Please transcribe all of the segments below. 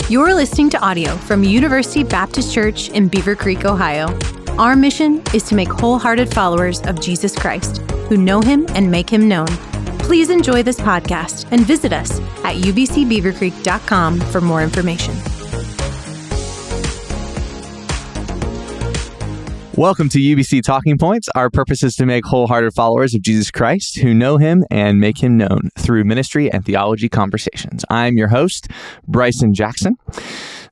You're listening to audio from University Baptist Church in Beaver Creek, Ohio. Our mission is to make wholehearted followers of Jesus Christ who know him and make him known. Please enjoy this podcast and visit us at ubcbeavercreek.com for more information. Welcome to UBC Talking Points. Our purpose is to make wholehearted followers of Jesus Christ who know him and make him known through ministry and theology conversations. I'm your host, Bryson Jackson.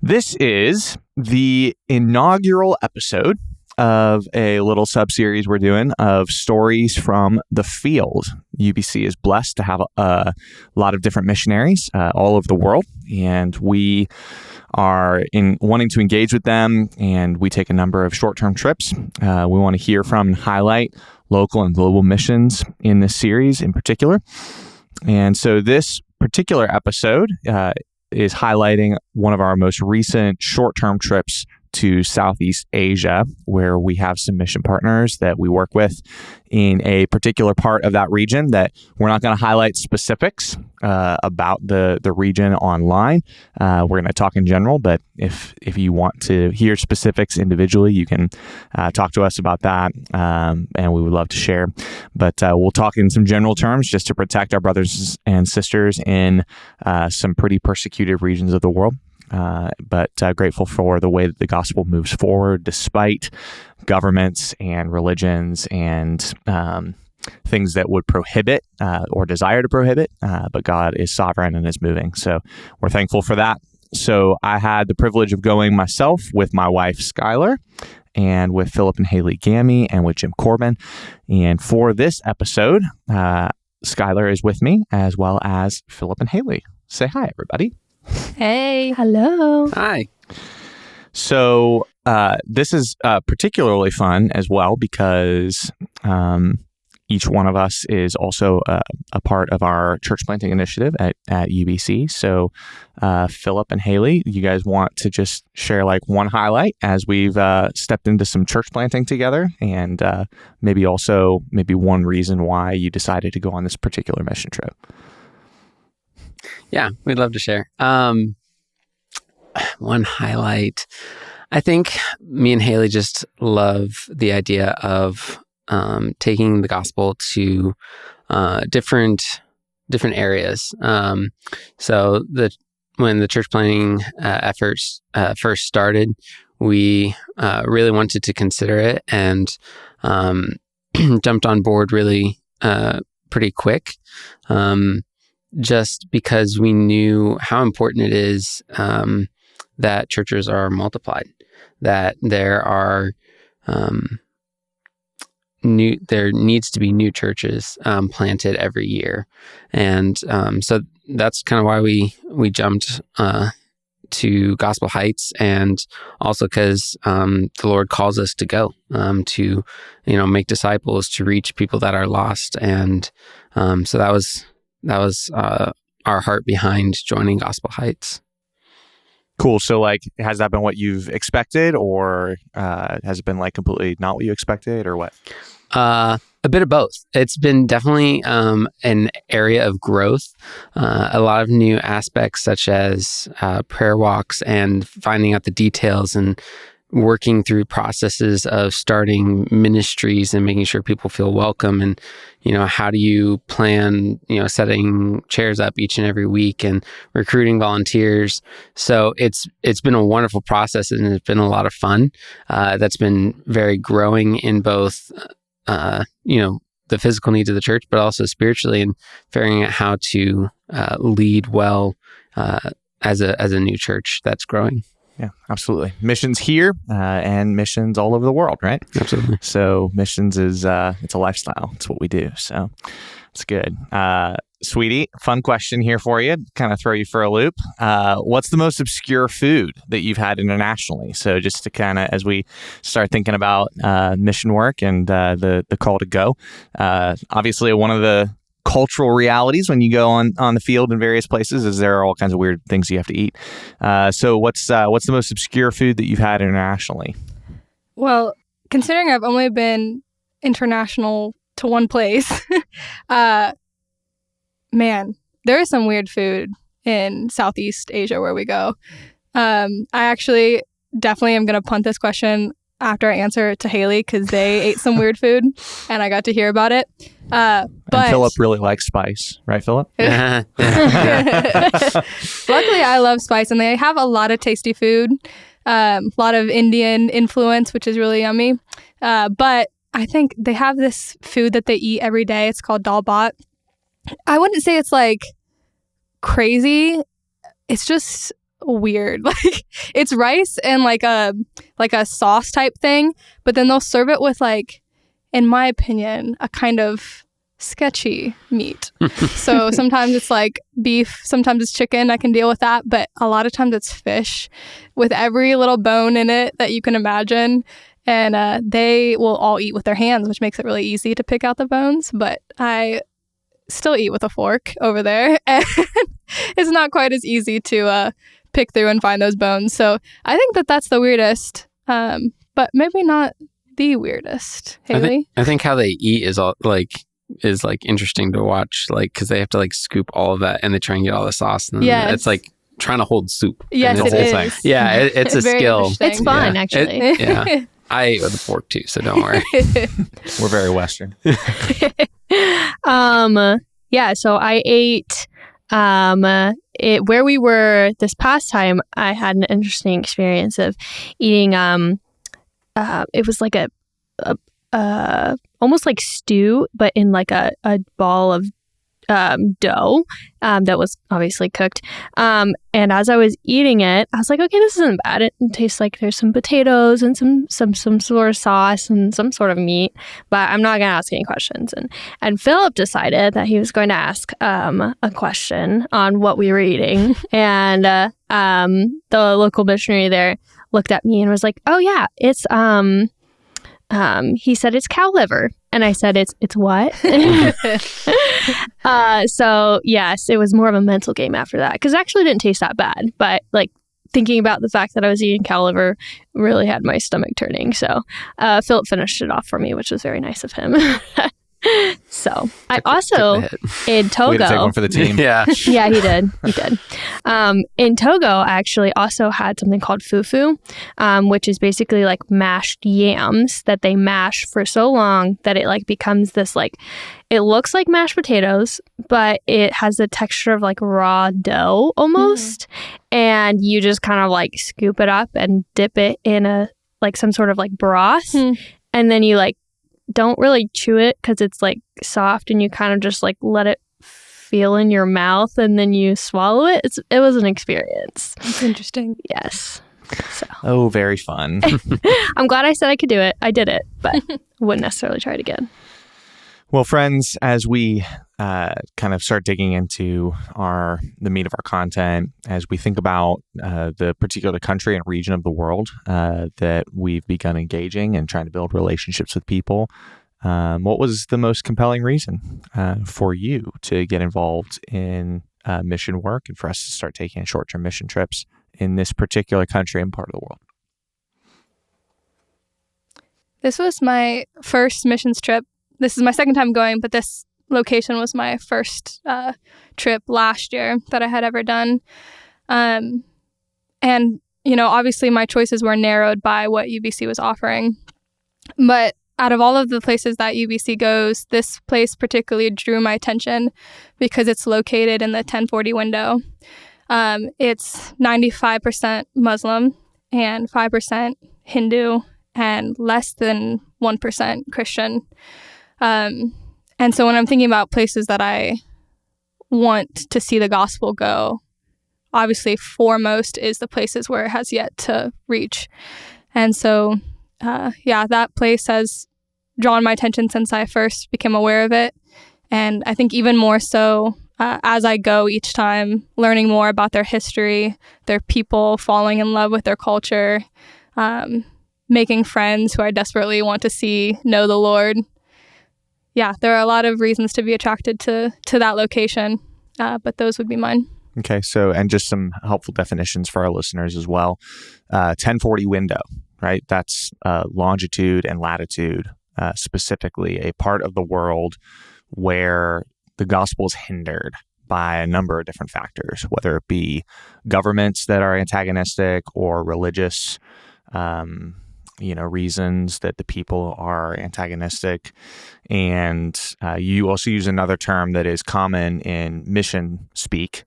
This is the inaugural episode of a little subseries we're doing of stories from the field. UBC is blessed to have a lot of different missionaries all over the world, and we are wanting to engage with them, and we take a number of short-term trips. We want to hear from and highlight local and global missions in this series in particular. And so this particular episode is highlighting one of our most recent short-term trips to Southeast Asia, where we have some mission partners that we work with in a particular part of that region that we're not going to highlight specifics about the region online. We're going to talk in general, but if you want to hear specifics individually, you can talk to us about that, and we would love to share. But we'll talk in some general terms just to protect our brothers and sisters in some pretty persecuted regions of the world. But grateful for the way that the gospel moves forward despite governments and religions and things that would prohibit or desire to prohibit, but God is sovereign and is moving. So we're thankful for that. So I had the privilege of going myself with my wife, Skylar, and with Philip and Haley Gammy, and with Jim Corbin. And for this episode, Skylar is with me, as well as Philip and Haley. Say hi, everybody. Hey. Hello. Hi. So this is particularly fun as well because each one of us is also a part of our church planting initiative at UBC. So Philip and Haley, you guys want to just share like one highlight as we've stepped into some church planting together, and maybe one reason why you decided to go on this particular mission trip. Yeah, we'd love to share. One highlight. I think me and Haley just love the idea of taking the gospel to different areas. So when the church planting efforts first started, we really wanted to consider it and jumped on board really pretty quick. Just because we knew how important it is that churches are multiplied, that there needs to be new churches planted every year, and so that's kind of why we jumped to Gospel Heights, and also because the Lord calls us to go to make disciples, to reach people that are lost, and so that was our heart behind joining Gospel Heights. Cool. So has that been what you've expected, or has it been completely not what you expected, or what? A bit of both. It's been definitely an area of growth. A lot of new aspects such as prayer walks and finding out the details and working through processes of starting ministries and making sure people feel welcome, and how do you plan setting chairs up each and every week and recruiting volunteers. So it's been a wonderful process, and it's been a lot of fun. That's been very growing in both the physical needs of the church, but also spiritually, and figuring out how to lead well as a new church that's growing. Yeah, absolutely. Missions here and missions all over the world, right? Absolutely. So missions is it's a lifestyle. It's what we do. So it's good. Sweetie, fun question here for you. Kind of throw you for a loop. What's the most obscure food that you've had internationally? So just to kind of, as we start thinking about mission work and the call to go, obviously one of the cultural realities when you go on the field in various places is there are all kinds of weird things you have to eat. So what's the most obscure food that you've had internationally? Well, considering I've only been international to one place, man, there is some weird food in Southeast Asia where we go. I actually definitely am going to punt this question after I answer it to Haley because they ate some weird food and I got to hear about it. But And Philip really likes spice, right, Philip? luckily I love spice and they have a lot of tasty food, a lot of Indian influence, which is really yummy. But I think they have this food that they eat every day. It's called dal bhat. I wouldn't say it's like crazy. It's just weird. Like it's rice and like a sauce type thing, but then they'll serve it with like, in my opinion, a kind of sketchy meat. So sometimes it's like beef, sometimes it's chicken. I can deal with that, but a lot of times it's fish with every little bone in it that you can imagine. And they will all eat with their hands, which makes it really easy to pick out the bones. But I still eat with a fork over there. And it's not quite as easy to pick through and find those bones. So I think that that's the weirdest, but maybe not the weirdest. Haley? I think how they eat is interesting to watch, like, because they have to like scoop all of that and they try and get all the sauce. And Yes. it's like trying to hold soup. Yes, And it the whole is. thing. Yeah, it's a Very skill. interesting. It's fun, actually. Yeah. I ate with a fork too, so don't worry. We're very Western. Yeah, so I ate where we were this past time. I had an interesting experience of eating it was like a almost like stew, but in like a ball of dough that was obviously cooked. And as I was eating it, I was like, okay, this isn't bad. It tastes like there's some potatoes and some sort of sauce and some sort of meat, but I'm not going to ask any questions. And Philip decided that he was going to ask a question on what we were eating. And the local missionary there looked at me and was like, oh yeah, it's he said it's cow liver. And I said, it's what? So yes, it was more of a mental game after that because it actually didn't taste that bad. But like thinking about the fact that I was eating cow liver really had my stomach turning. So Philip finished it off for me, which was very nice of him. So I also in Togo. Way to take one for the team. Yeah. Yeah, he did. In Togo, I actually also had something called fufu, which is basically like mashed yams that they mash for so long that it like becomes this like, it looks like mashed potatoes, but it has the texture of like raw dough almost. And you just kind of like scoop it up and dip it in a like some sort of like broth. And then you like don't really chew it because it's like soft and you kind of just like let it feel in your mouth and then you swallow it. It was an experience. That's interesting. Yes. So Oh, very fun. I'm glad I said I could do it. I did it, but wouldn't necessarily try it again. Well, friends, as we kind of start digging into the meat of our content, as we think about the particular country and region of the world that we've begun engaging and trying to build relationships with people, what was the most compelling reason for you to get involved in mission work and for us to start taking short-term mission trips in this particular country and part of the world? This was my first missions trip. This is my second time going, but this location was my first trip last year that I had ever done. And, you know, obviously my choices were narrowed by what UBC was offering. But out of all of the places that UBC goes, this place particularly drew my attention because it's located in the 1040 window. It's 95% Muslim and 5% Hindu and less than 1% Christian. And so when I'm thinking about places that I want to see the gospel go, obviously foremost is the places where it has yet to reach. And so, that place has drawn my attention since I first became aware of it. And I think even more so as I go each time, learning more about their history, their people, falling in love with their culture, making friends who I desperately want to see know the Lord. Yeah, there are a lot of reasons to be attracted to that location, but those would be mine. Okay, so, and just some helpful definitions for our listeners as well. 1040 window, right? That's longitude and latitude, specifically a part of the world where the gospel is hindered by a number of different factors, whether it be governments that are antagonistic or religious reasons that the people are antagonistic. And you also use another term that is common in mission speak,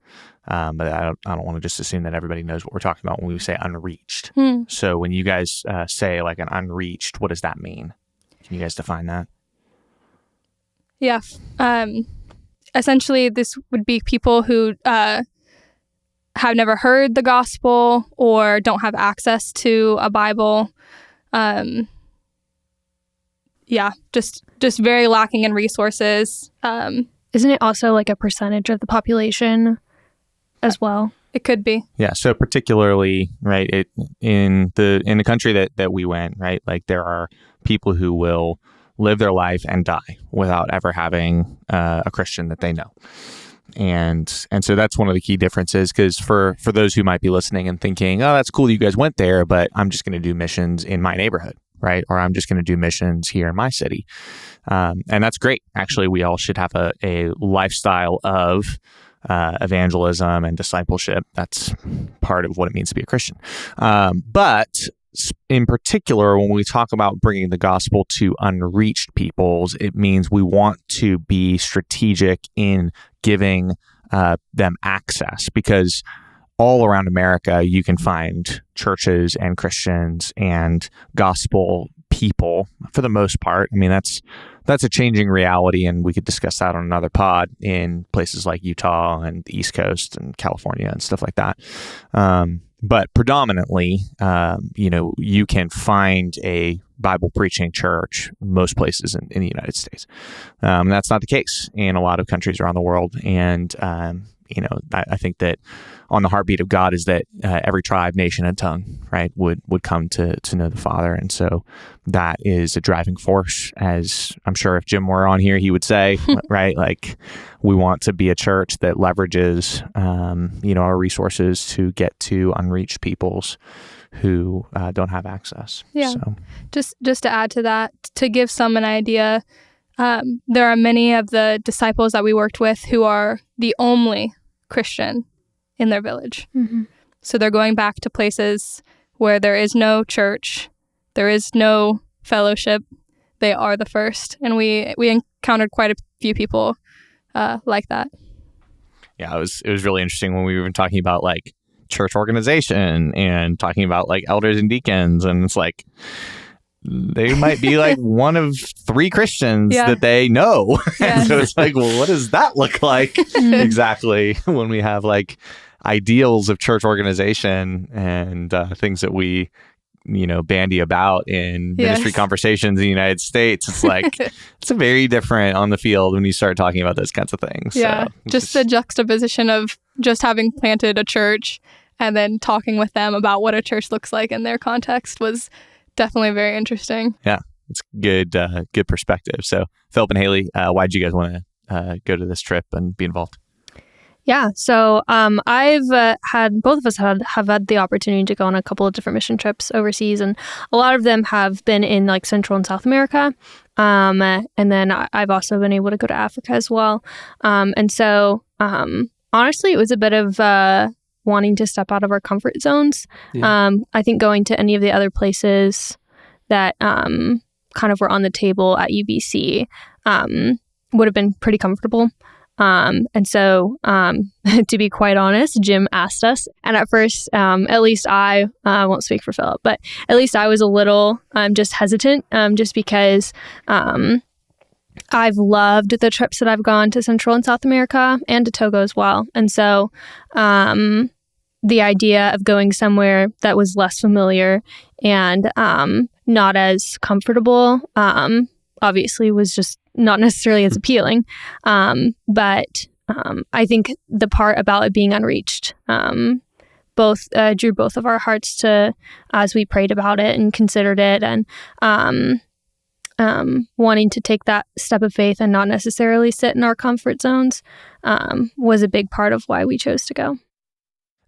but I don't want to just assume that everybody knows what we're talking about when we say unreached. So when you guys say like an unreached, what does that mean? Can you guys define that? Yeah. Essentially, this would be people who have never heard the gospel or don't have access to a Bible. Just very lacking in resources. Isn't it also like a percentage of the population as well? It could be. Yeah. So particularly, right, in the country that we went, right, like there are people who will live their life and die without ever having a Christian that they know. And so that's one of the key differences, because for those who might be listening and thinking, oh, that's cool, you guys went there, but I'm just going to do missions in my neighborhood, right? Or I'm just going to do missions here in my city. And that's great. Actually, we all should have a lifestyle of evangelism and discipleship. That's part of what it means to be a Christian. But in particular, when we talk about bringing the gospel to unreached peoples, it means we want to be strategic in giving them access, because all around America, you can find churches and Christians and gospel people for the most part. I mean, that's a changing reality, and we could discuss that on another pod in places like Utah and the East Coast and California and stuff like that. But predominantly, you can find a Bible preaching church most places in the United States. And that's not the case in a lot of countries around the world. And, I think that on the heartbeat of God is that every tribe, nation, and tongue, right, would come to know the Father. And so that is a driving force, as I'm sure if Jim were on here, he would say, right, like we want to be a church that leverages, our resources to get to unreached peoples who don't have access. Yeah. So. Just to add to that, to give some an idea, there are many of the disciples that we worked with who are the only Christian in their village. Mm-hmm. So they're going back to places where there is no church, there is no fellowship. They are the first. And we encountered quite a few people like that. Yeah, it was really interesting when we were talking about like church organization and talking about like elders and deacons, and it's like they might be like one of 3 Christians that they know. Yeah. So it's like, well, what does that look like exactly when we have like ideals of church organization and things that we, bandy about in ministry conversations in the United States? It's like, it's a very different on the field when you start talking about those kinds of things. Yeah, So just the juxtaposition of just having planted a church and then talking with them about what a church looks like in their context was definitely very interesting. Yeah, it's good perspective. So Philip and Haley, why did you guys want to go to this trip and be involved? Yeah, so I've had, both of us have had the opportunity to go on a couple of different mission trips overseas, and a lot of them have been in like Central and South America. And then I've also been able to go to Africa as well. And so honestly, it was a bit of wanting to step out of our comfort zones. Yeah. I think going to any of the other places that kind of were on the table at UBC would have been pretty comfortable. And so, to be quite honest, Jim asked us, and at first, at least I won't speak for Philip, but at least I was a little just hesitant, just because I've loved the trips that I've gone to Central and South America and to Togo as well. And so the idea of going somewhere that was less familiar and not as comfortable obviously was just not necessarily as appealing. But I think the part about it being unreached both drew both of our hearts to, as we prayed about it and considered it, and wanting to take that step of faith and not necessarily sit in our comfort zones was a big part of why we chose to go.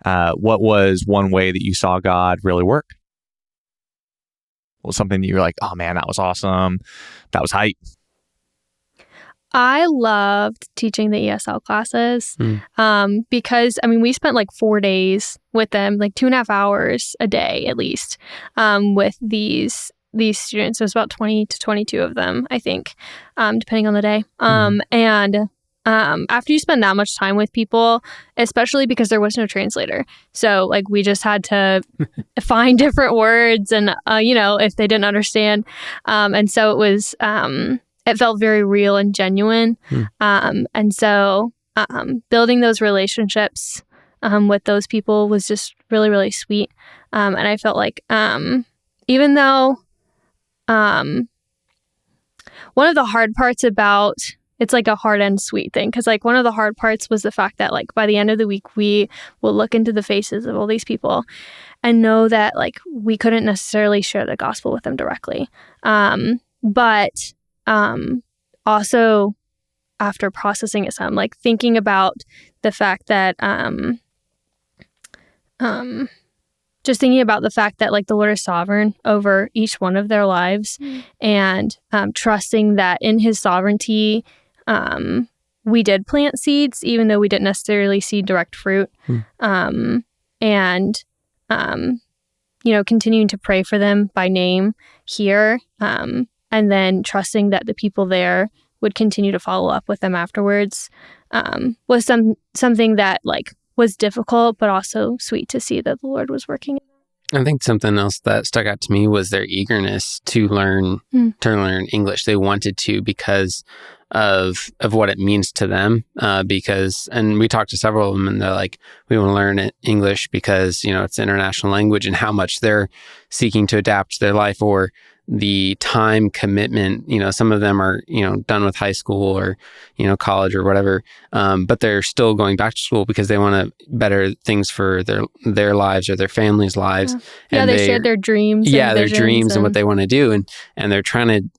What was one way that you saw God really work? Well, something that you were like, oh man, that was awesome. That was hype. I loved teaching the ESL classes because, we spent like 4 days with them, like 2.5 hours a day at least, with these students. There's about 20 to 22 of them, I think, depending on the day. And after you spend that much time with people, especially because there was no translator, so like we just had to find different words and, if they didn't understand. And so it was... it felt very real and genuine. And so building those relationships with those people was just really, really sweet. And I felt like even though one of the hard parts about, it's like a hard and sweet thing, because like one of the hard parts was the fact that like by the end of the week, we will look into the faces of all these people and know that like we couldn't necessarily share the gospel with them directly. But also after processing it some, like thinking about the fact that, just thinking about the fact that like the Lord is sovereign over each one of their lives, and trusting that in his sovereignty, we did plant seeds, even though we didn't necessarily see direct fruit. And, continuing to pray for them by name here, and then trusting that the people there would continue to follow up with them afterwards, was something that like was difficult, but also sweet to see that the Lord was working. I think something else that stuck out to me was their eagerness to learn English. They wanted to because of what it means to them. And we talked to several of them, and they're like, we want to learn English because it's an international language, and how much they're seeking to adapt their life, or the time commitment. Some of them are done with high school or college or whatever, but they're still going back to school because they want to better things for their lives or their families' lives. Yeah, and they shared their dreams. Yeah, their dreams and what they want to do, and they're trying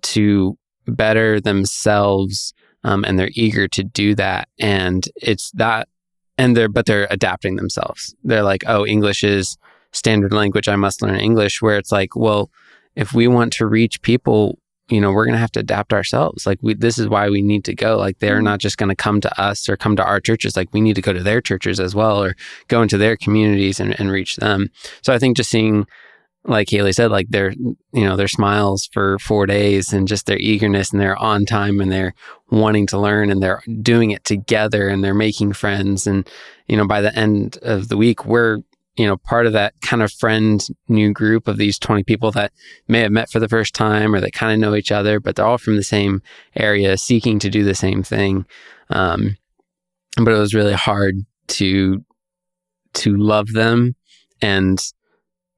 to better themselves, and they're eager to do that. And it's that, but they're adapting themselves. They're like, oh, English is standard language, I must learn English. Where it's like, well, if we want to reach people, we're going to have to adapt ourselves. Like this is why we need to go. Like they're not just going to come to us or come to our churches. Like we need to go to their churches as well, or go into their communities and reach them. So I think just seeing, like Haley said, like their smiles for 4 days, and just their eagerness, and they're on time, and they're wanting to learn, and they're doing it together, and they're making friends. And, by the end of the week, we're, part of that kind of friend new group of these 20 people that may have met for the first time, or that kind of know each other, but they're all from the same area, seeking to do the same thing. But it was really hard to love them and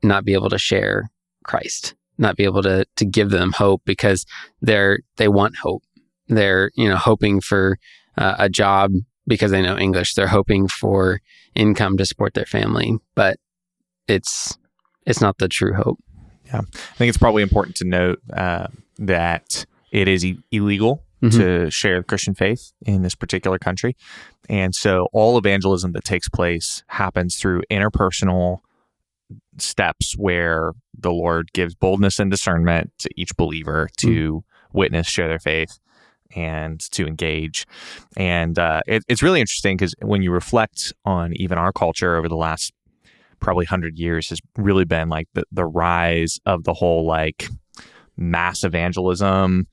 not be able to share Christ, not be able to give them hope, because they want hope. They're, hoping for a job because they know English. They're hoping for income to support their family, but it's not the true hope. Yeah. I think it's probably important to note that it is illegal to share the Christian faith in this particular country. And so all evangelism that takes place happens through interpersonal steps where the Lord gives boldness and discernment to each believer to witness, share their faith, and to engage. And it's really interesting because when you reflect on even our culture over the last probably 100 years has really been like the rise of the whole like mass evangelism,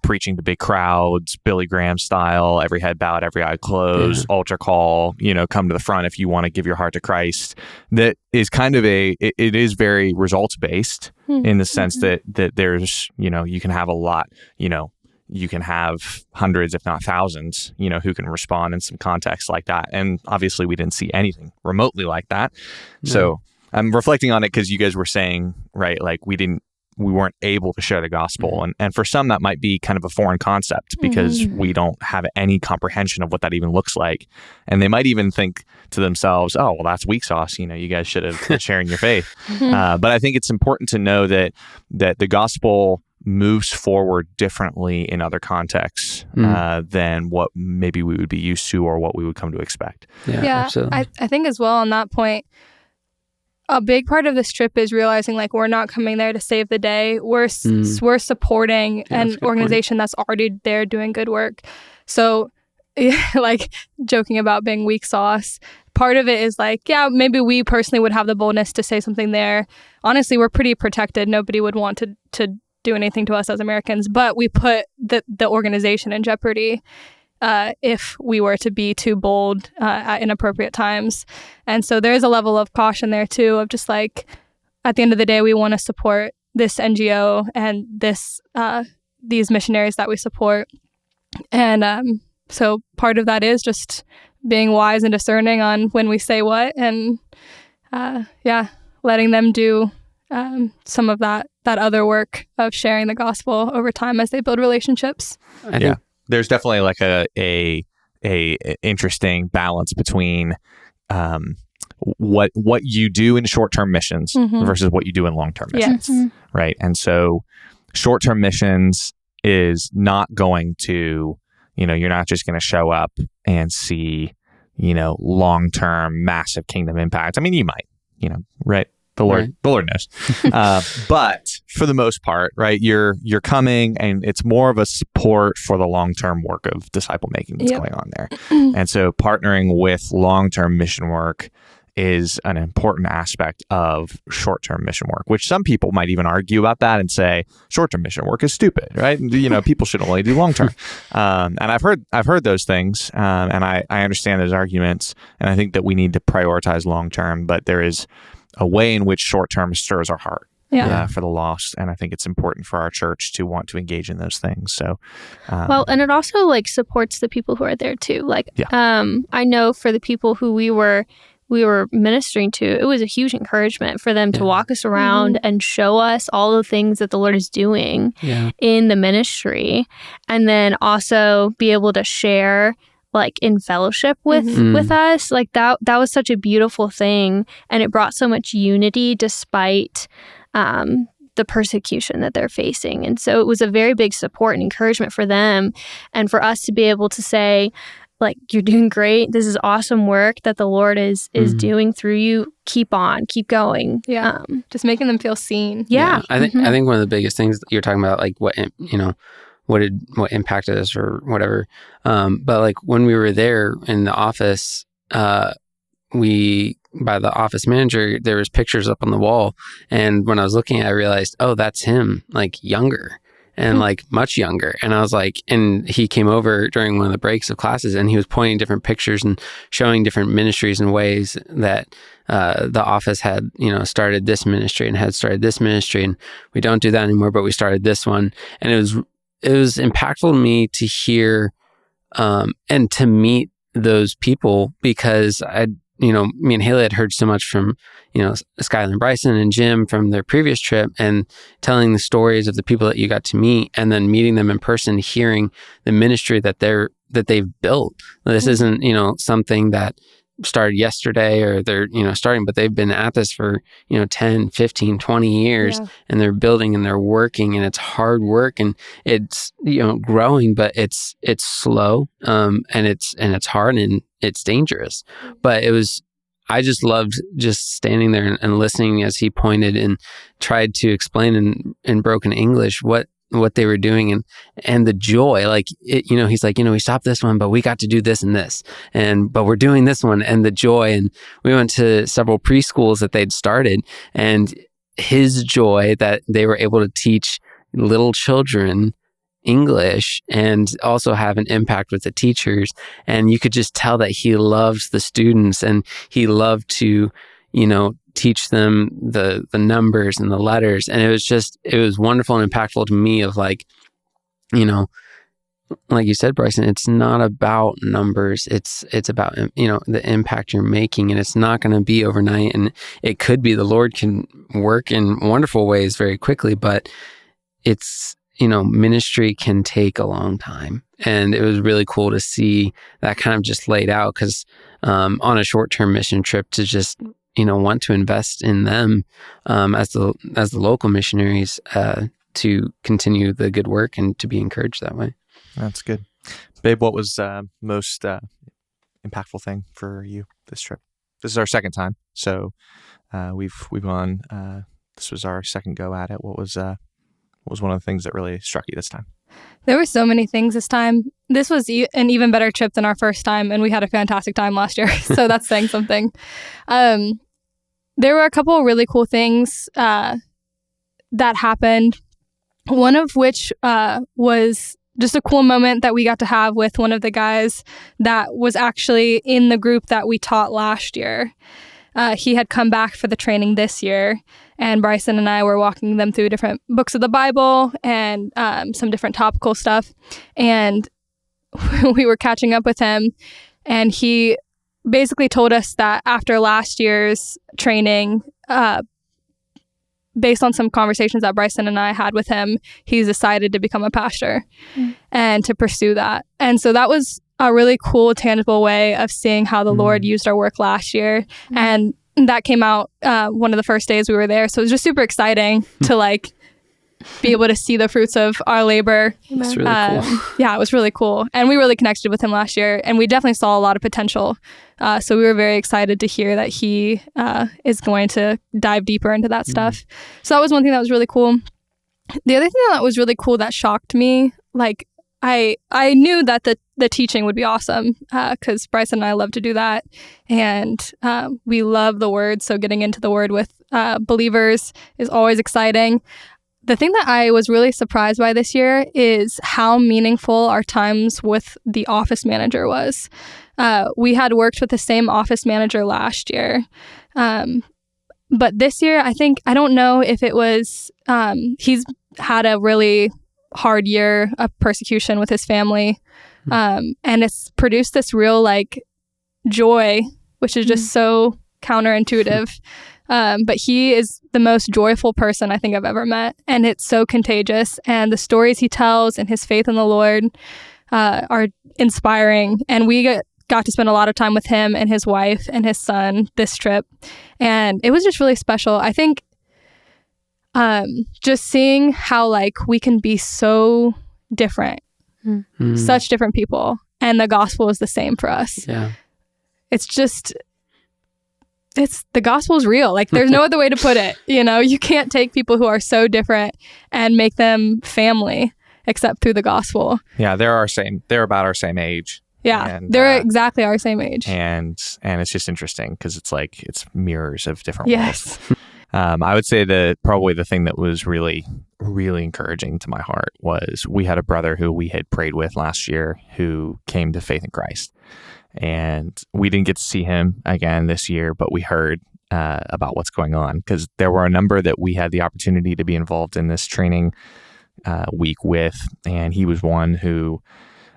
preaching to big crowds, Billy Graham style, every head bowed, every eye closed, altar call, come to the front if you want to give your heart to Christ. That is kind of it is very results based in the sense that there's, you can have a lot, you can have hundreds, if not thousands, who can respond in some context like that. And obviously we didn't see anything remotely like that. No. So I'm reflecting on it because you guys were saying, right, like we weren't able to share the gospel. And for some, that might be kind of a foreign concept because we don't have any comprehension of what that even looks like. And they might even think to themselves, oh, well, that's weak sauce. You guys should have been sharing your faith. But I think it's important to know that the gospel moves forward differently in other contexts than what maybe we would be used to or what we would come to expect. Yeah, absolutely. I think as well on that point, a big part of this trip is realizing like we're not coming there to save the day. We're supporting an organization that's already there doing good work. So like joking about being weak sauce, part of it is like, yeah, maybe we personally would have the boldness to say something there. Honestly, we're pretty protected. Nobody would want to do anything to us as Americans, but we put the organization in jeopardy if we were to be too bold at inappropriate times. And so there is a level of caution there too, of just like, at the end of the day, we want to support this NGO and these missionaries that we support. And so part of that is just being wise and discerning on when we say what, and letting them do some of that other work of sharing the gospel over time as they build relationships. Yeah, there's definitely like a interesting balance between what you do in short-term missions versus what you do in long-term missions, right? And so short-term missions is not going to, you're not just going to show up and see, long-term massive kingdom impact. I mean, you might, right? The Lord knows. But for the most part, right, you're coming, and it's more of a support for the long-term work of disciple making that's going on there. And so partnering with long-term mission work is an important aspect of short-term mission work, which some people might even argue about that and say short-term mission work is stupid, right? People should only do long-term. And I've heard those things, and I understand those arguments, and I think that we need to prioritize long-term, but there is a way in which short-term stirs our heart for the lost, and I think it's important for our church to want to engage in those things. So, and it also like supports the people who are there too. Like, I know for the people who we were ministering to, it was a huge encouragement for them to walk us around and show us all the things that the Lord is doing in the ministry, and then also be able to share like in fellowship with us. Like that was such a beautiful thing, and it brought so much unity despite the persecution that they're facing. And so it was a very big support and encouragement for them, and for us to be able to say, like, you're doing great. This is awesome work that the Lord is doing through you. Keep on, keep going. Yeah, just making them feel seen. Yeah. I think one of the biggest things that you're talking about, like what impacted us or whatever. But like when we were there in the office, by the office manager, there was pictures up on the wall. And when I was looking at it, I realized, oh, that's him, like younger and like much younger. And I was like, and he came over during one of the breaks of classes, and he was pointing different pictures and showing different ministries and ways that the office had, started this ministry and had started this ministry. And we don't do that anymore, but we started this one. And it was impactful to me to hear and to meet those people, because me and Haley had heard so much from, Skylar and Bryson and Jim from their previous trip, and telling the stories of the people that you got to meet, and then meeting them in person, hearing the ministry that they've built. This isn't, something that started yesterday or they're, starting, but they've been at this for, 10, 15, 20 years, and they're building and they're working, and it's hard work, and it's, growing, but it's slow, and it's hard, and it's dangerous. But I just loved just standing there and listening as he pointed and tried to explain in broken English what they were doing, and the joy, like he's like, we stopped this one, but we got to do this and this, but we're doing this one, and the joy. And we went to several preschools that they'd started, and his joy that they were able to teach little children English and also have an impact with the teachers. And you could just tell that he loved the students, and he loved to, teach them the numbers and the letters. And it was wonderful and impactful to me of like, like you said, Bryson, it's not about numbers. It's about, the impact you're making, and it's not going to be overnight. And it could be the Lord can work in wonderful ways very quickly, but it's, ministry can take a long time. And it was really cool to see that kind of just laid out, because on a short-term mission trip, to just, want to invest in them as the local missionaries to continue the good work and to be encouraged that way. That's good. Babe, what was most impactful thing for you this this is our second time. So we've gone. This was our second go at it. What was one of the things that really struck you this time? There were so many things this time. This was an even better trip than our first time, and we had a fantastic time last year. So that's saying something. There were a couple of really cool things that happened. One of which was just a cool moment that we got to have with one of the guys that was actually in the group that we taught last year. He had come back for the training this year, and Bryson and I were walking them through different books of the Bible and some different topical stuff. And we were catching up with him, and he basically told us that after last year's training, based on some conversations that Bryson and I had with him, he's decided to become a pastor and to pursue that. And so that was a really cool, tangible way of seeing how the Lord used our work last year. And that came out one of the first days we were there. So it was just super exciting to like be able to see the fruits of our labor. That's really cool. Yeah, it was really cool. And we really connected with him last year, and we definitely saw a lot of potential. So we were very excited to hear that he is going to dive deeper into that stuff. So that was one thing that was really cool. The other thing that was really cool that shocked me, like I knew that the teaching would be awesome because Bryson and I love to do that. And we love the word. So getting into the word with believers is always exciting. The thing that I was really surprised by this year is how meaningful our times with the office manager was. We had worked with the same office manager last year. But this year, I don't know if it was, he's had a really hard year of persecution with his family. And it's produced this real like joy, which is just so counterintuitive. But he is the most joyful person I think I've ever met. And it's so contagious. And the stories he tells and his faith in the Lord are inspiring. And we got to spend a lot of time with him and his wife and his son this trip. And it was just really special. I think just seeing how like we can be so different, such different people. And the gospel is the same for us. Yeah. The gospel is real. Like there's no other way to put it. You know, you can't take people who are so different and make them family except through the gospel. Yeah, they're about our same age. Yeah, and, they're exactly our same age. And it's just interesting because it's like it's mirrors of different Yes. worlds. I would say that probably the thing that was really, really encouraging to my heart was we had a brother who we had prayed with last year who came to faith in Christ. And we didn't get to see him again this year, but we heard about what's going on because there were a number that we had the opportunity to be involved in this training week with. And he was one who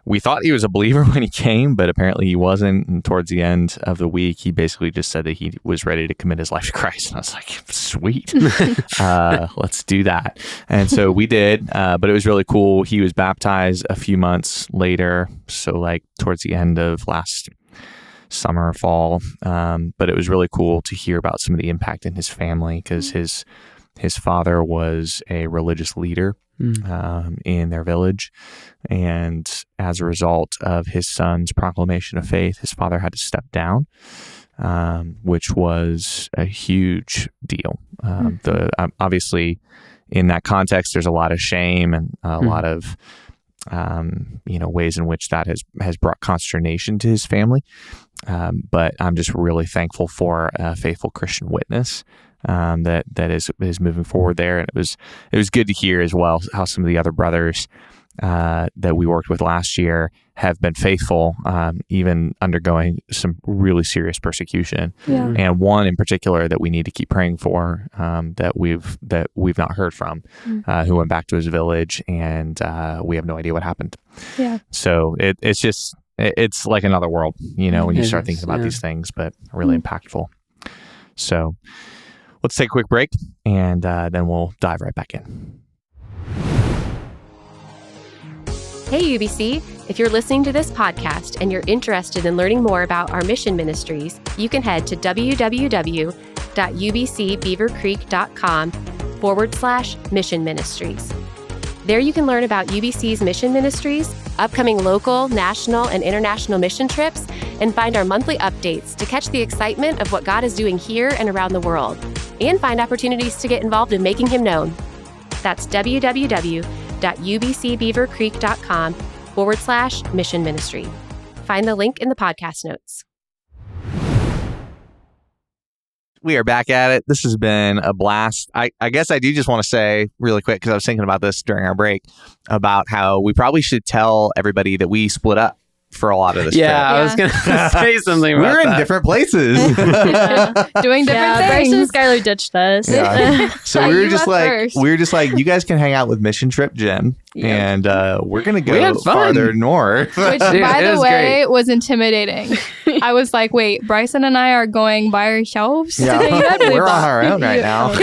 we thought he was a believer when he came, but apparently he wasn't. And towards the end of the week, he basically just said that he was ready to commit his life to Christ. And I was like, sweet, let's do that. And so we did, but it was really cool. He was baptized a few months later. So like towards the end of last summer, fall. But it was really cool to hear about some of the impact in his family because his father was a religious leader in their village. And as a result of his son's proclamation of faith, his father had to step down, which was a huge deal. Obviously, in that context, there's a lot of shame and a lot of ways in which that has brought consternation to his family. But I'm just really thankful for a faithful Christian witness that is moving forward there. And it was good to hear as well how some of the other brothers that we worked with last year have been faithful, even undergoing some really serious persecution. Yeah. And one in particular that we need to keep praying for, that we've not heard from, who went back to his village, and we have no idea what happened. Yeah. So it's like another world, when you start thinking about these things, but really impactful. So let's take a quick break, and then we'll dive right back in. Hey UBC, if you're listening to this podcast and you're interested in learning more about our mission ministries, you can head to www.ubcbeavercreek.com/mission ministries. There you can learn about UBC's mission ministries, upcoming local, national, and international mission trips, and find our monthly updates to catch the excitement of what God is doing here and around the world, and find opportunities to get involved in making Him known. That's www.ubcbeavercreek.com/mission ministry. Find the link in the podcast notes. We are back at it. This has been a blast. I guess I do just want to say really quick, because I was thinking about this during our break, about how we probably should tell everybody that we split up for a lot of this trip. I was going to say something about We're in that. different places. Doing different Bryce and things. Skylar ditched us. Yeah. So we You were just left first. you guys can hang out with Mission Trip Jim, and we're going to We had go fun. farther north. Which, Dude, by it the was way, was intimidating. I was like, wait, Bryson and I are going by ourselves Yeah. today? You We're on our own right now.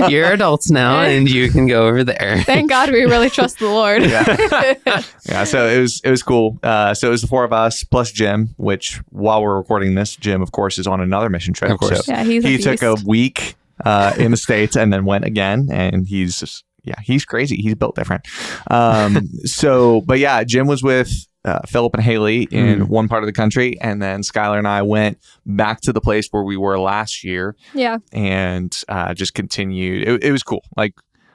You're adults now, and you can go over there. Thank God we really trust the Lord. Yeah, so it was cool. So it was the four of us plus Jim, which while we're recording this, Jim, of course, is on another mission trip. Of course. So Yeah, he's a he took a beast. week in the States and then went again, and he's just, he's crazy. He's built different. But Jim was with Philip and Haley in one part of the country, and then Skylar and I went back to the place where we were last year. Yeah. And just continued. It was cool. Like,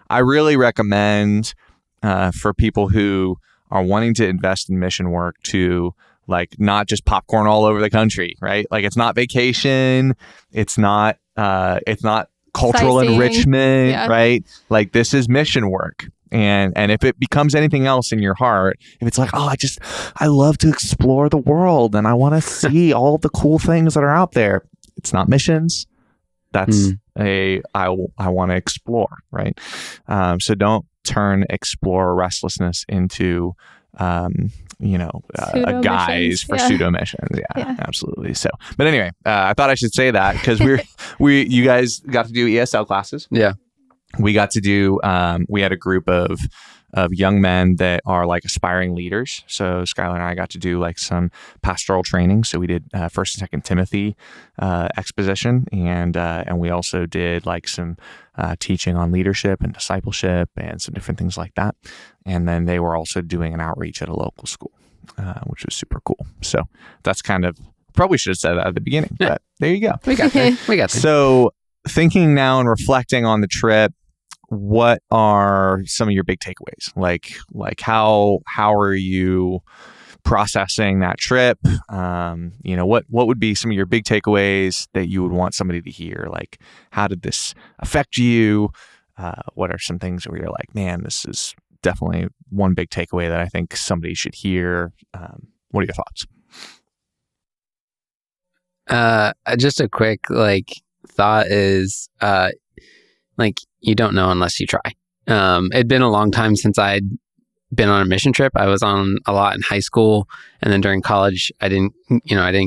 I really recommend for people who are wanting to invest in mission work to, like, not just popcorn all over the country, right? Like, it's not vacation, it's not cultural Sightseeing. enrichment, Yeah. right? Like, this is mission work. And if it becomes anything else in your heart, if it's like, oh, I love to explore the world and I want to see all the cool things that are out there, it's not missions. That's I want to explore, right? So don't turn explore restlessness into a guise for pseudo missions. Yeah, absolutely. So, but anyway, I thought I should say that because you guys got to do ESL classes. Yeah. We got to do, we had a group of young men that are like aspiring leaders. So Skylar and I got to do like some pastoral training. So we did 1st and 2nd Timothy exposition, and we also did like some teaching on leadership and discipleship and some different things like that. And then they were also doing an outreach at a local school, which was super cool. So that's kind of, probably should have said that at the beginning, but there you go. We got there. We got there. So thinking now and reflecting on the trip, what are some of your big takeaways? Like how are you processing that trip? What would be some of your big takeaways that you would want somebody to hear? Like, how did this affect you? What are some things where you're like, man, this is definitely one big takeaway that I think somebody should hear? What are your thoughts? Just a quick thought is you don't know unless you try. It'd been a long time since I'd been on a mission trip. I was on a lot in high school, and then during college I didn't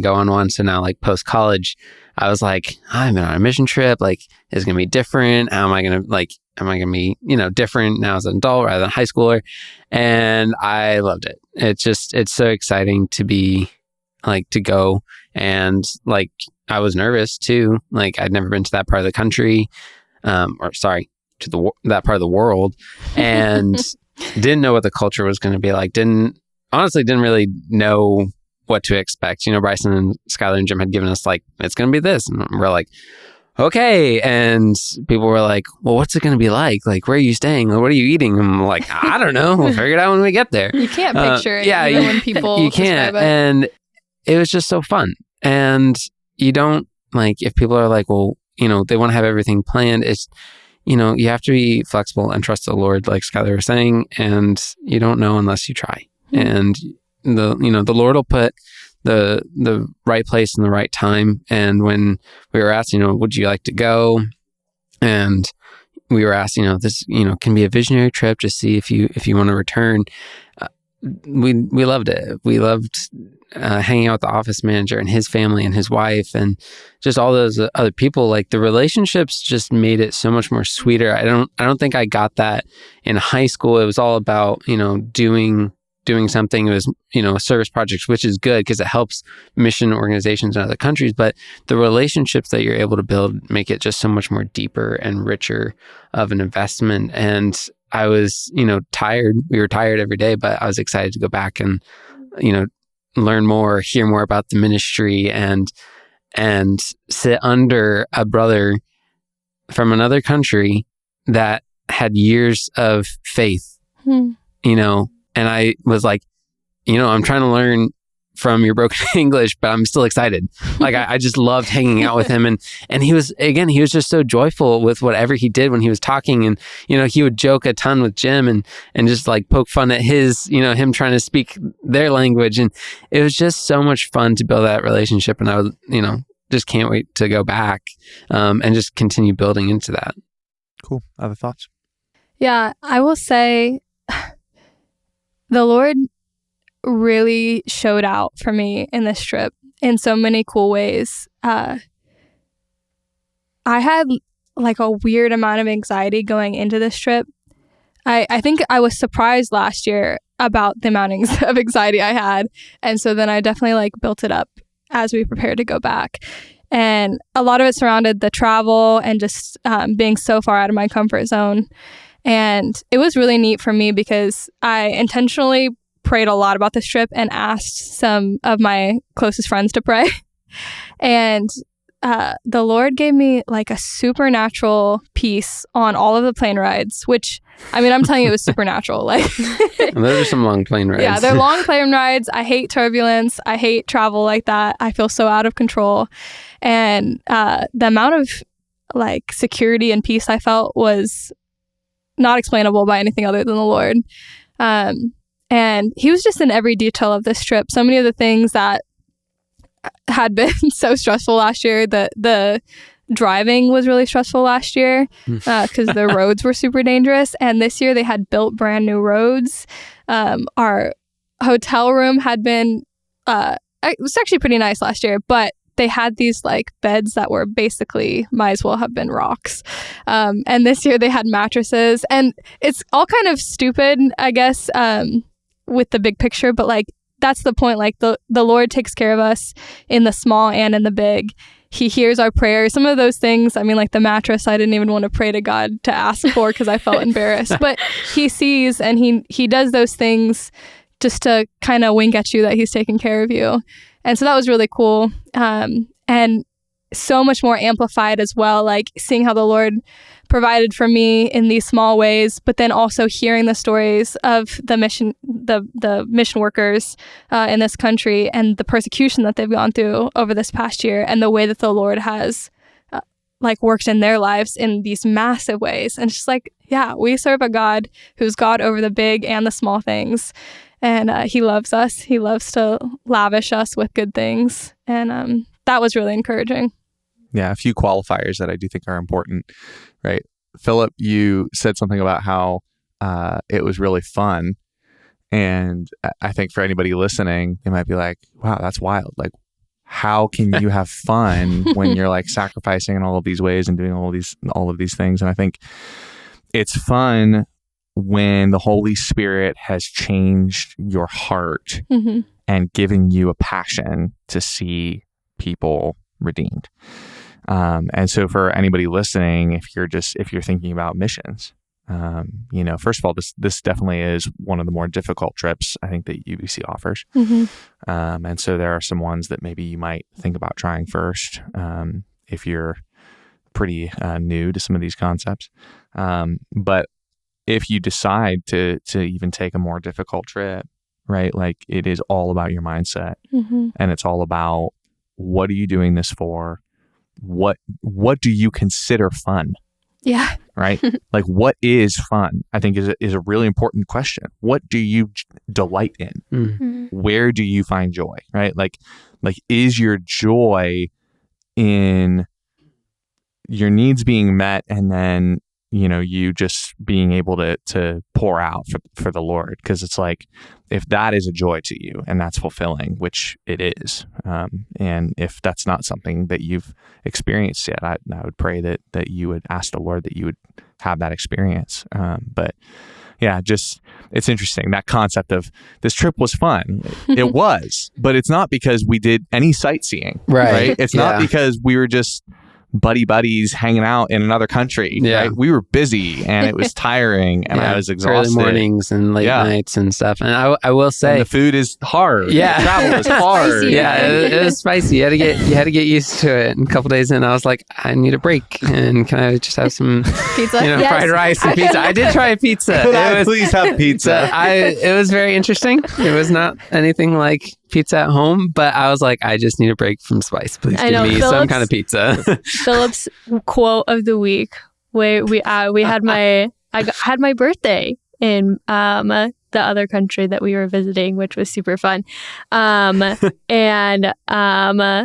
go on one. So now post college I was like, I've been on a mission trip, it's gonna be different. How am I gonna be different now as an adult rather than a high schooler? And I loved it. It's so exciting to be to go, and I was nervous too. I'd never been to that part of the country, that part of the world, and didn't know what the culture was going to be like. Didn't really know what to expect. Bryson and Skylar and Jim had given us it's going to be this, and we're like, okay. And people were like, well, what's it going to be like? Where are you staying? What are you eating? And I'm like, I don't know. We'll figure it out when we get there. You can't picture it even when people you can't. describe it. And it was just so fun. And you don't if people are like, well, they want to have everything planned. It's, you have to be flexible and trust the Lord, like Skylar was saying, and you don't know unless you try. And the Lord will put the right place in the right time. And when we were asked, would you like to go? And we were asked, this, can be a visionary trip to see if you want to return. We loved it. We loved hanging out with the office manager and his family and his wife and just all those other people. The relationships just made it so much more sweeter. I don't think I got that in high school. It was all about doing doing something. It was, a service project, which is good because it helps mission organizations in other countries. But the relationships that you're able to build make it just so much more deeper and richer of an investment. And I was, tired. We were tired every day, but I was excited to go back and, learn more, hear more about the ministry, and sit under a brother from another country that had years of faith, and I was like, I'm trying to learn from your broken English, but I'm still excited. Like I just loved hanging out with him. And he was just so joyful with whatever he did when he was talking. And, he would joke a ton with Jim and just like poke fun at his, him trying to speak their language. And it was just so much fun to build that relationship. And I was, just can't wait to go back and just continue building into that. Cool. Other thoughts? Yeah, I will say the Lord really showed out for me in this trip in so many cool ways. I had like a weird amount of anxiety going into this trip. I think I was surprised last year about the amount of anxiety I had. And so then I definitely like built it up as we prepared to go back. And a lot of it surrounded the travel and just being so far out of my comfort zone. And it was really neat for me because I intentionally prayed a lot about this trip and asked some of my closest friends to pray. And the Lord gave me like a supernatural peace on all of the plane rides, which, I mean, I'm telling you, it was supernatural. Like, those are some long plane rides. Yeah, they're long plane rides. I hate turbulence. I hate travel like that. I feel so out of control. And the amount of like security and peace I felt was not explainable by anything other than the Lord. And he was just in every detail of this trip. So many of the things that had been so stressful last year, the driving was really stressful last year because the roads were super dangerous. And this year they had built brand new roads. Our hotel room had been, it was actually pretty nice last year, but they had these like beds that were basically might as well have been rocks. And this year they had mattresses, and it's all kind of stupid, I guess, with the big picture, but like that's the point. Like the Lord takes care of us in the small and in the big. He hears our prayers. Some of those things, I mean, like the mattress, I didn't even want to pray to God to ask for because I felt embarrassed. But he sees, and he does those things just to kind of wink at you that he's taking care of you. And so that was really cool. And so much more amplified as well, like seeing how the Lord provided for me in these small ways, but then also hearing the stories of the mission workers in this country and the persecution that they've gone through over this past year, and the way that the Lord has like worked in their lives in these massive ways. And it's just like, yeah, we serve a God who's God over the big and the small things. And he loves us. He loves to lavish us with good things. And that was really encouraging. Yeah, a few qualifiers that I do think are important, right? Philip, you said something about how it was really fun. And I think for anybody listening, they might be like, wow, that's wild. Like, how can you have fun when you're like sacrificing in all of these ways and doing all of these things? And I think it's fun when the Holy Spirit has changed your heart and given you a passion to see people redeemed. And so for anybody listening, if you're thinking about missions, first of all, this definitely is one of the more difficult trips I think that UBC offers. And so there are some ones that maybe you might think about trying first if you're pretty new to some of these concepts. But if you decide to even take a more difficult trip, right? Like it is all about your mindset, and it's all about, what are you doing this for? What do you consider fun? Yeah. Right? Like, what is fun? I think is a really important question. What do you delight in? Where do you find joy? Right? Like is your joy in your needs being met, and then you just being able to pour out for the Lord? Because it's like, if that is a joy to you and that's fulfilling, which it is, and if that's not something that you've experienced yet, I would pray that you would ask the Lord that you would have that experience. But yeah, just it's interesting, that concept of this trip was fun. It was, but it's not because we did any sightseeing, right? It's not because we were just buddies hanging out in another country, right? We were busy and it was tiring and I was exhausted. Early mornings and late nights and stuff. And I will say, and the food is hard. Yeah. The travel is hard. It was spicy. You had to get used to it. And a couple days in, I was like, I need a break. And can I just have some pizza? Fried rice and pizza? I did try a pizza. Could I please have pizza? It was very interesting. It was not anything like pizza at home, but I was like, I just need a break from spice. Please give me some kind of pizza. Philip's quote of the week, where I had my birthday in the other country that we were visiting, which was super fun. And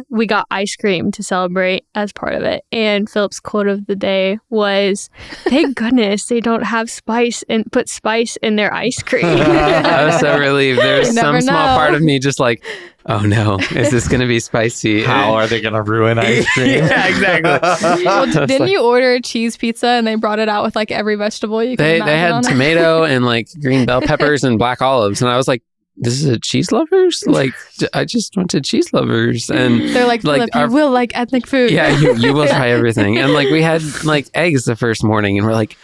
we got ice cream to celebrate as part of it. And Philip's quote of the day was, "Thank goodness they don't have spice and put spice in their ice cream." I was so relieved. There's some small part of me just like, oh no, is this going to be spicy? How are they going to ruin ice cream? Yeah, exactly. Well, didn't you order cheese pizza and they brought it out with like every vegetable you could imagine? They had tomato and like green bell peppers and black olives, and I was like, "This is a cheese lovers? Like, I just went to cheese lovers." And they're like, "Philip, you will like ethnic food." Yeah, you will try everything. And like we had like eggs the first morning, and we're like,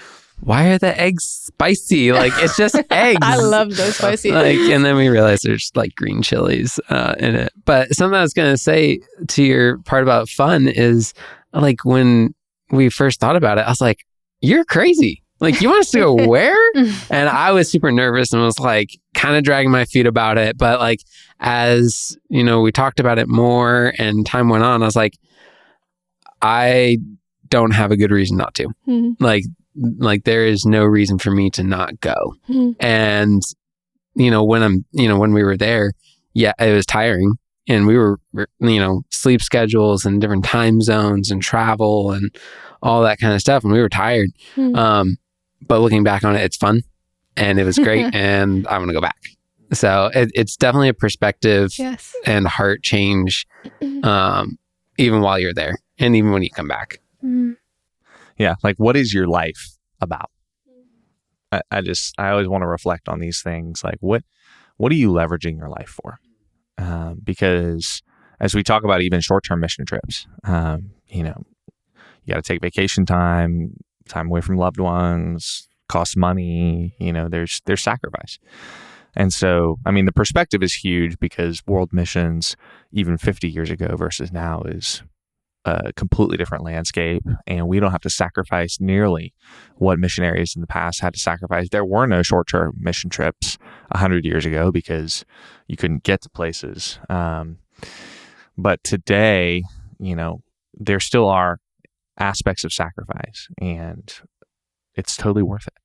why are the eggs spicy? Like, it's just eggs. I love those spicy. And then we realized there's like green chilies in it. But something I was going to say to your part about fun is like when we first thought about it, I was like, you're crazy. Like, you want us to go where? And I was super nervous and was like kind of dragging my feet about it. But like, as you know, we talked about it more and time went on, I was like, I don't have a good reason not to. Mm-hmm. Like there is no reason for me to not go. Mm-hmm. And, when we were there, yeah, it was tiring and we were, sleep schedules and different time zones and travel and all that kind of stuff. And we were tired. Mm-hmm. But looking back on it, it's fun and it was great and I want to go back. So it's definitely a perspective and heart change, even while you're there and even when you come back. Mm-hmm. Yeah. Like, what is your life about? I always want to reflect on these things. Like, what are you leveraging your life for? Because as we talk about even short-term mission trips, you got to take vacation time away from loved ones, costs money, there's sacrifice. And so, I mean, the perspective is huge because world missions, even 50 years ago versus now, is a completely different landscape, and we don't have to sacrifice nearly what missionaries in the past had to sacrifice. There were no short-term mission trips 100 years ago because you couldn't get to places. But today, there still are aspects of sacrifice, and it's totally worth it,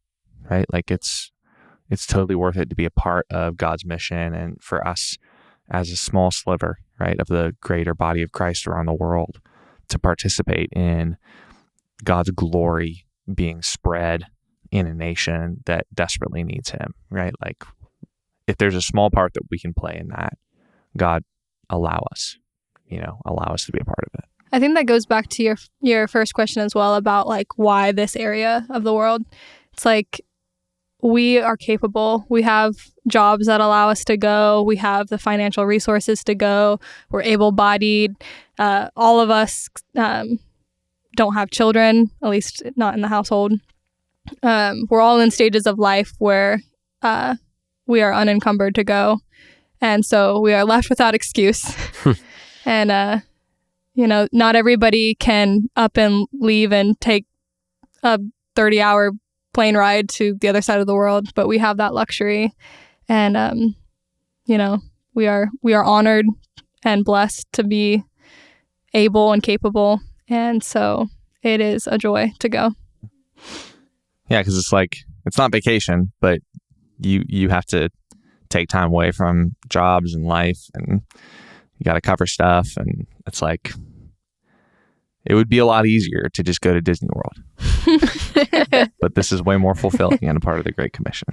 right? Like it's totally worth it to be a part of God's mission, and for us as a small sliver, right, of the greater body of Christ around the world, to participate in God's glory being spread in a nation that desperately needs him, right? Like, if there's a small part that we can play in that, God, allow us to be a part of it. I think that goes back to your first question as well about like why this area of the world. It's like we are capable. We have jobs that allow us to go. We have the financial resources to go. We're able-bodied. All of us don't have children, at least not in the household. We're all in stages of life where we are unencumbered to go. And so we are left without excuse. And, not everybody can up and leave and take a 30-hour plane ride to the other side of the world, but we have that luxury. And, we are honored and blessed to be able and capable. And so it is a joy to go. Yeah, because it's like, it's not vacation, but you have to take time away from jobs and life, and you got to cover stuff. And it's like, it would be a lot easier to just go to Disney World. But this is way more fulfilling and a part of the Great Commission.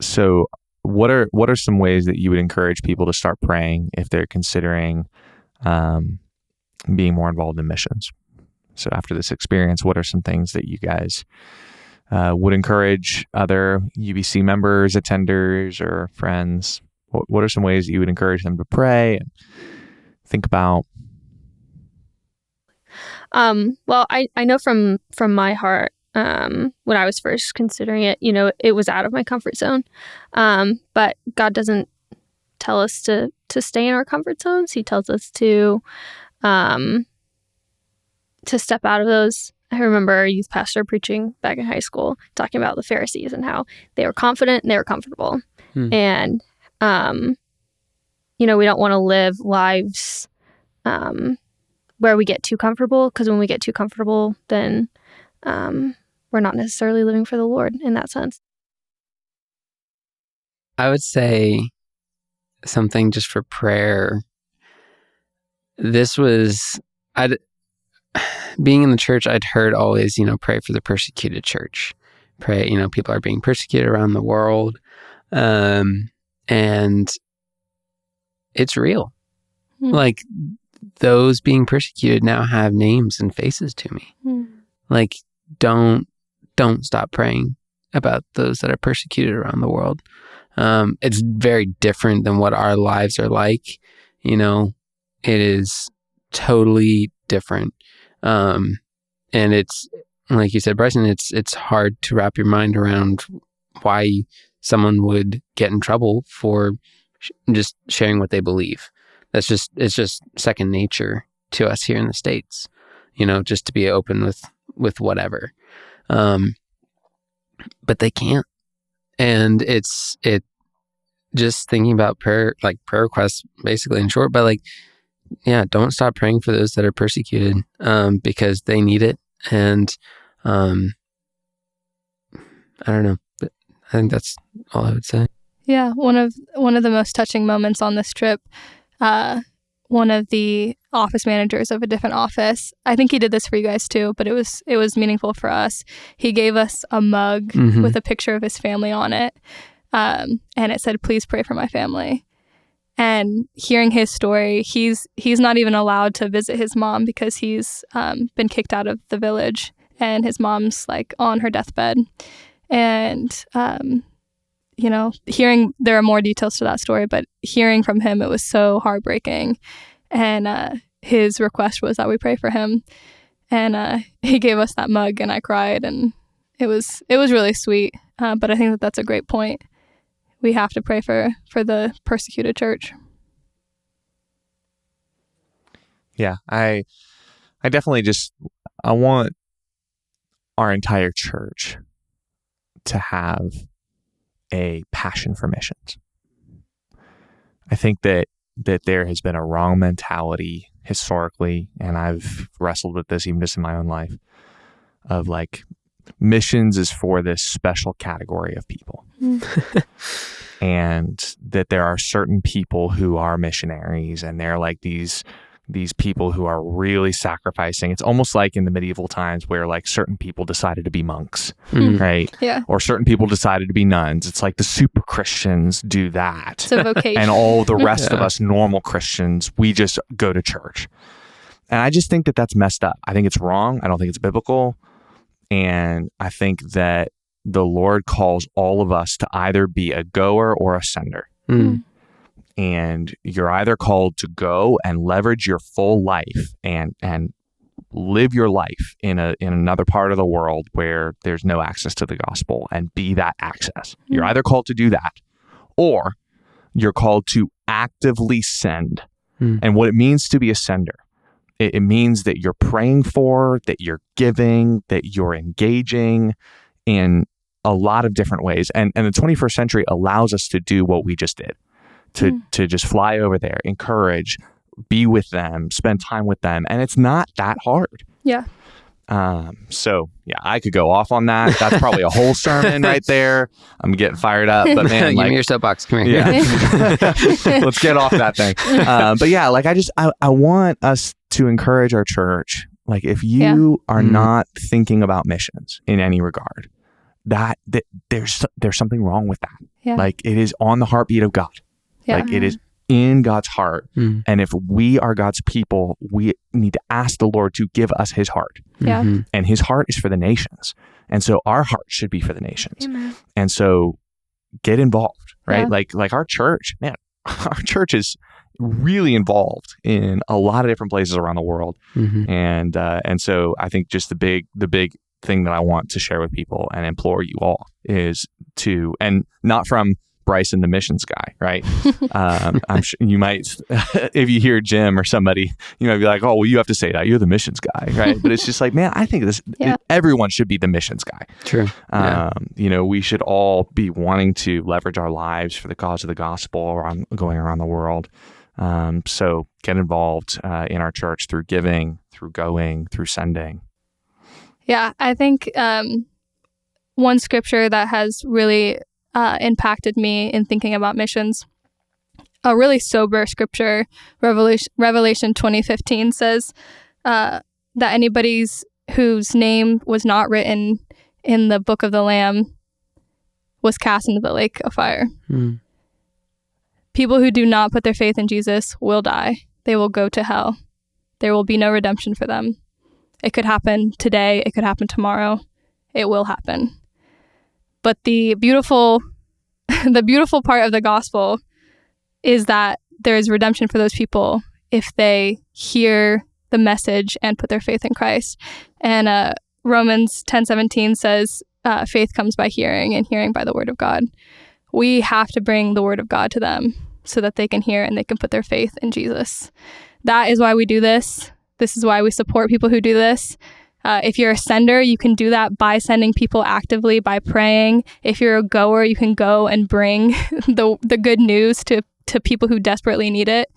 So what are some ways that you would encourage people to start praying if they're considering being more involved in missions? So after this experience, what are some things that you guys would encourage other UBC members, attenders, or friends? What are some ways that you would encourage them to pray and think about? Well, I know from my heart, when I was first considering it, it was out of my comfort zone. But God doesn't tell us to stay in our comfort zones. He tells us to step out of those. I remember our youth pastor preaching back in high school, talking about the Pharisees and how they were confident and they were comfortable. And, we don't want to live lives where we get too comfortable, because when we get too comfortable, then we're not necessarily living for the Lord in that sense. I would say something just for prayer. This was, being in the church, I'd heard always, pray for the persecuted church. Pray, people are being persecuted around the world. And it's real. Like, those being persecuted now have names and faces to me. Like, don't stop praying about those that are persecuted around the world. It's very different than what our lives are like. It is totally different. And it's, like you said, Bryson, it's hard to wrap your mind around why someone would get in trouble for just sharing what they believe. It's just second nature to us here in the States, just to be open with whatever. But they can't. And it just thinking about prayer requests, basically in short, but don't stop praying for those that are persecuted, because they need it. And, I don't know, but I think that's all I would say. Yeah. One of the most touching moments on this trip, one of the office managers of a different office, I think he did this for you guys too, but it was meaningful for us. He gave us a mug with a picture of his family on it. And it said, "Please pray for my family." And hearing his story, he's not even allowed to visit his mom because he's been kicked out of the village, and his mom's on her deathbed. And hearing, there are more details to that story, but hearing from him, it was so heartbreaking. And his request was that we pray for him. And he gave us that mug, and I cried, and it was really sweet. But I think that that's a great point. We have to pray for the persecuted church. Yeah, I definitely I want our entire church to have a passion for missions. I think that there has been a wrong mentality historically, and I've wrestled with this even just in my own life, of missions is for this special category of people. And that there are certain people who are missionaries, and they're these people who are really sacrificing. It's almost like in the medieval times where certain people decided to be monks, right? Yeah. Or certain people decided to be nuns. It's like the super Christians do that. It's a vocation. And all the rest of us normal Christians, we just go to church. And I just think that that's messed up. I think it's wrong. I don't think it's biblical. And I think that the Lord calls all of us to either be a goer or a sender. And you're either called to go and leverage your full life and live your life in another part of the world where there's no access to the gospel, and be that access. You're either called to do that, or you're called to actively send. And what it means to be a sender, it means that you're praying for, that you're giving, that you're engaging in a lot of different ways. And the 21st century allows us to do what we just did. To just fly over there, encourage, be with them, spend time with them. And it's not that hard. Yeah. So yeah, I could go off on that. That's probably a whole sermon right there. I'm getting fired up, but man, give me your soapbox. Come here. Yeah. Let's get off that thing. But yeah, I want us to encourage our church. If you are not thinking about missions in any regard, that there's something wrong with that. Yeah. It is on the heartbeat of God. Yeah. It is in God's heart. And if we are God's people, we need to ask the Lord to give us his heart. Yeah. And his heart is for the nations. And so our heart should be for the nations. Amen. And so get involved, right? Yeah. Like our church, man, our church is really involved in a lot of different places around the world. And so I think just the big thing that I want to share with people and implore you all is to, and not from Bryson, the missions guy, right? I'm sure you might, if you hear Jim or somebody, you might be like, oh, well, you have to say that. You're the missions guy, right? But it's just like, man, I think everyone should be the missions guy. True. We should all be wanting to leverage our lives for the cause of the gospel going around the world. So get involved in our church through giving, through going, through sending. Yeah, I think one scripture that has really impacted me in thinking about missions, a really sober scripture, Revelation 20:15 says that anybody whose name was not written in the book of the Lamb was cast into the lake of fire. People who do not put their faith in Jesus will die. They will go to hell. There will be no redemption for them. It could happen today. It could happen tomorrow. It will happen. But the beautiful part of the gospel is that there is redemption for those people if they hear the message and put their faith in Christ. And Romans 10:17 says, faith comes by hearing, and hearing by the word of God. We have to bring the word of God to them so that they can hear and they can put their faith in Jesus. That is why we do this. This is why we support people who do this. If you're a sender, you can do that by sending people actively, by praying. If you're a goer, you can go and bring the good news to people who desperately need it.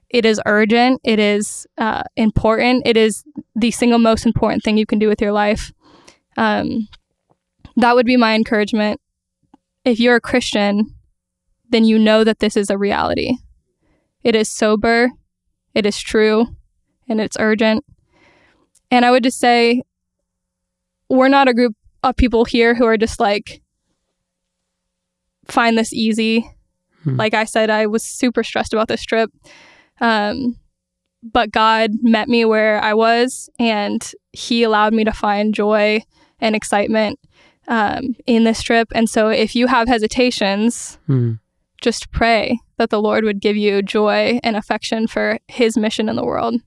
It is urgent. It is important. It is the single most important thing you can do with your life. That would be my encouragement. If you're a Christian, then you know that this is a reality. It is sober, it is true, and it's urgent. And I would just say, we're not a group of people here who are just like, find this easy. Like I said, I was super stressed about this trip. But God met me where I was, and he allowed me to find joy and excitement in this trip. And so if you have hesitations, just pray that the Lord would give you joy and affection for his mission in the world,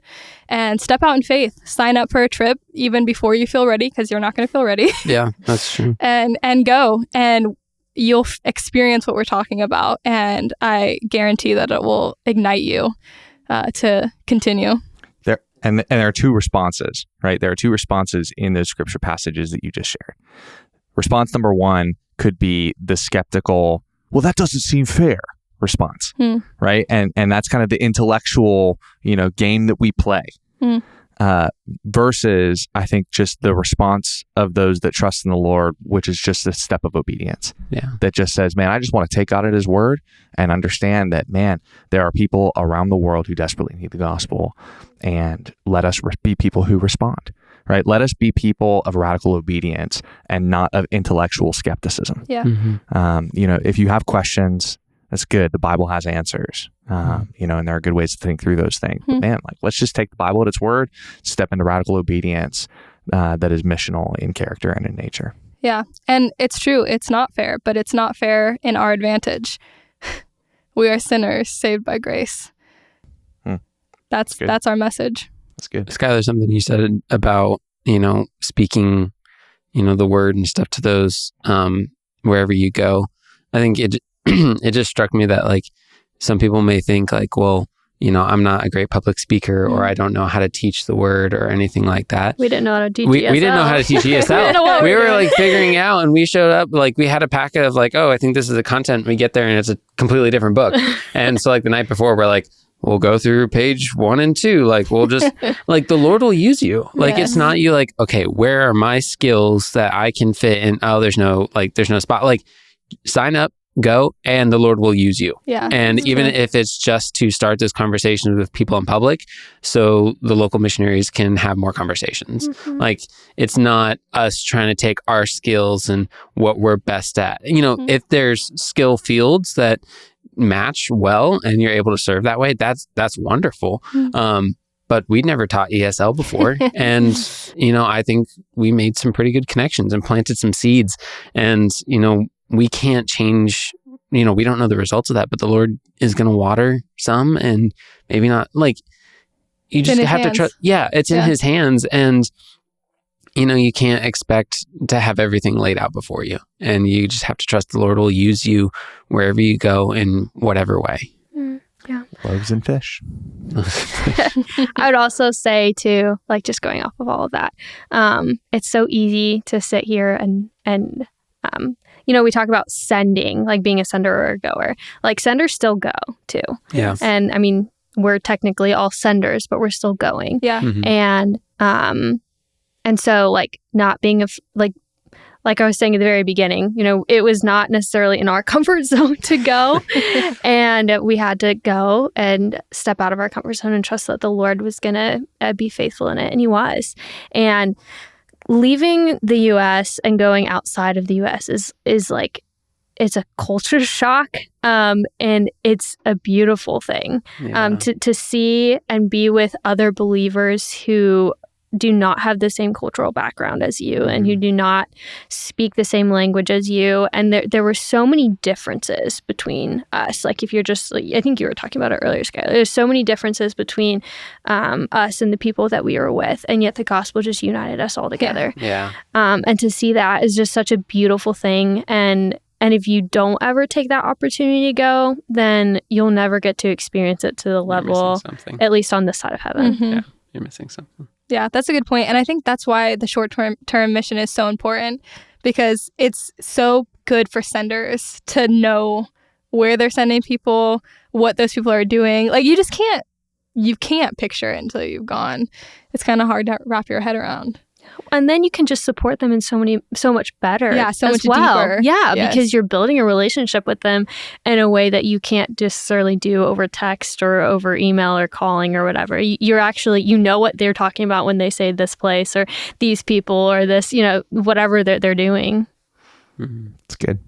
and step out in faith. Sign up for a trip even before you feel ready, because you're not going to feel ready. Yeah, that's true. and go, and you'll experience what we're talking about. And I guarantee that it will ignite you to continue. And there are two responses, right? There are two responses in those scripture passages that you just shared. Response number one could be the skeptical, well, that doesn't seem fair response, right? And that's kind of the intellectual, game that we play. Versus, I think, just the response of those that trust in the Lord, which is just a step of obedience. Yeah. That just says, man, I just want to take God at his word and understand that, man, there are people around the world who desperately need the gospel, and let us be people who respond, right? Let us be people of radical obedience and not of intellectual skepticism. Yeah. If you have questions, that's good. The Bible has answers, and there are good ways to think through those things. But man, let's just take the Bible at its word, step into radical obedience that is missional in character and in nature. Yeah. And it's true. It's not fair, but it's not fair in our advantage. We are sinners saved by grace. That's our message. That's good. Skylar, something you said about, speaking, the word and stuff to those wherever you go. I think it just struck me that like some people may think like, well, I'm not a great public speaker, or I don't know how to teach the word or anything like that. We didn't know how to teach ESL. We didn't know how to teach ESL. We were like figuring out, and we showed up, like we had a packet of like, oh, I think this is the content. We get there and it's a completely different book. And so like the night before, we're like, we'll go through page 1 and 2. Like we'll just like the Lord will use you. Like It's not you like, okay, where are my skills that I can fit in? Oh, there's no spot. Like sign up, go, and the Lord will use you. Yeah. And even if it's just to start those conversations with people in public, so the local missionaries can have more conversations. Like it's not us trying to take our skills and what we're best at. If there's skill fields that match well and you're able to serve that way, that's wonderful. But we'd never taught ESL before. And, I think we made some pretty good connections and planted some seeds. And, we can't change, we don't know the results of that, but the Lord is going to water some and maybe not. Like, you just have to trust. Yeah, it's in his hands. And, you can't expect to have everything laid out before you. And you just have to trust the Lord will use you wherever you go in whatever way. Yeah. Loaves and fish. I would also say too, like just going off of all of that, it's so easy to sit here and we talk about sending, like being a sender or a goer. Like senders still go too. Yeah. And I mean, we're technically all senders, but we're still going. Yeah. And so like not being like I was saying at the very beginning, it was not necessarily in our comfort zone to go. And we had to go and step out of our comfort zone and trust that the Lord was going to be faithful in it. And he was. And leaving the U.S. and going outside of the U.S. is like, it's a culture shock. And it's a beautiful thing to see and be with other believers who do not have the same cultural background as you and who do not speak the same language as you. And there were so many differences between us. Like if you're just, I think you were talking about it earlier, Skylar, there's so many differences between us and the people that we were with. And yet the gospel just united us all together. Yeah. And to see that is just such a beautiful thing. And if you don't ever take that opportunity to go, then you'll never get to experience it to the level, at least on this side of heaven. Yeah, you're missing something. Yeah, that's a good point. And I think that's why the short-term mission is so important, because it's so good for senders to know where they're sending people, what those people are doing. Like you can't picture it until you've gone. It's kind of hard to wrap your head around. And then you can just support them in so much better. Yeah, so much well. deeper. Yeah, Yes. Because you're building a relationship with them in a way that you can't necessarily do over text or over email or calling or whatever. You're actually, what they're talking about when they say this place or these people or this, whatever they're doing. It's good.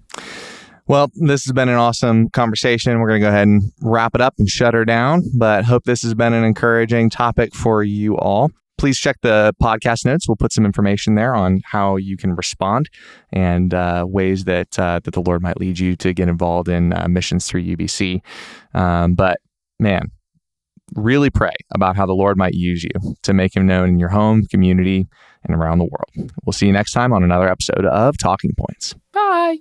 Well, this has been an awesome conversation. We're going to go ahead and wrap it up and shut her down, but hope this has been an encouraging topic for you all. Please check the podcast notes. We'll put some information there on how you can respond and ways that the Lord might lead you to get involved in missions through UBC. But man, really pray about how the Lord might use you to make him known in your home, community, and around the world. We'll see you next time on another episode of Talking Points. Bye.